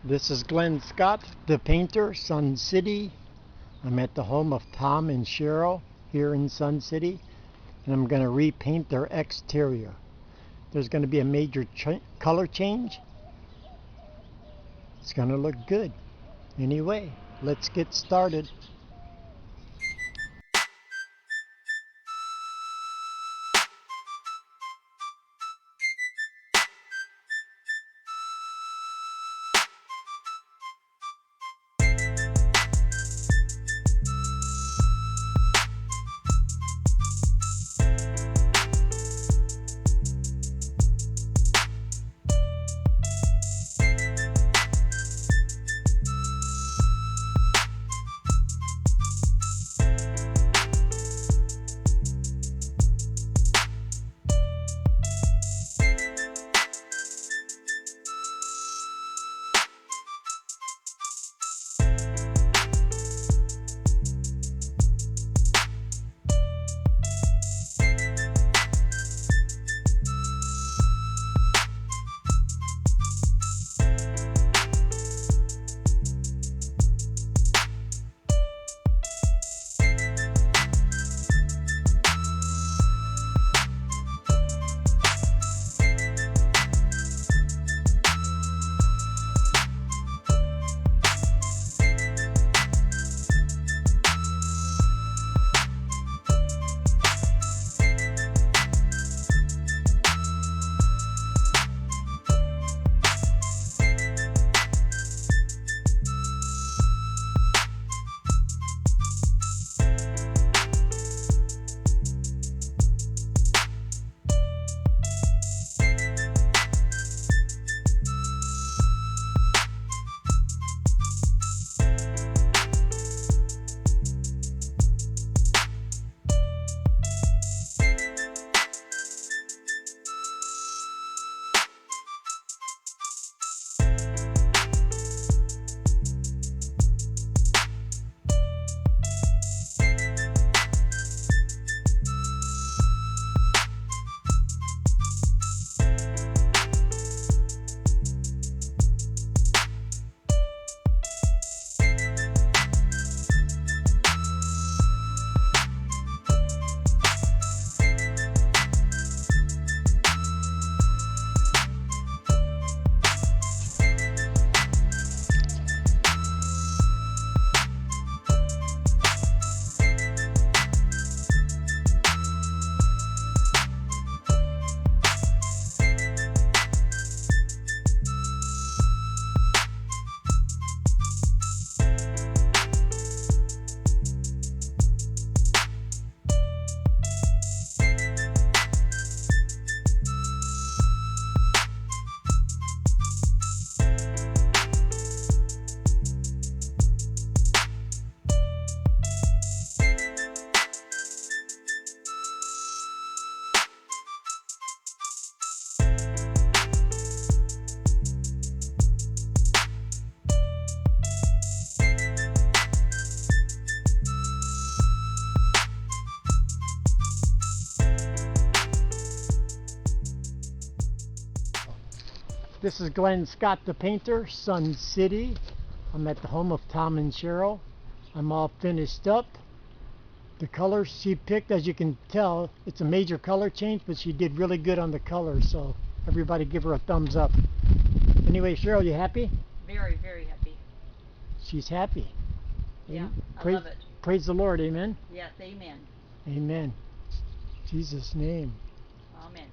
This is Glenn Scott, the painter, Sun City. I'm at the home of Tom and Sheryl here in Sun City, and I'm going to repaint their exterior. There's going to be a major color change. It's going to look good. Anyway, let's get started. This is Glenn Scott, the painter, Sun City. I'm at the home of Tom and Sheryl. I'm all finished up. The colors she picked, as you can tell, it's a major color change, but she did really good on the colors, so everybody give her a thumbs up. Anyway, Sheryl, you happy? Very, very happy. She's happy. Yeah, I love it. Praise the Lord, amen? Yes, amen. Amen. In Jesus' name. Amen.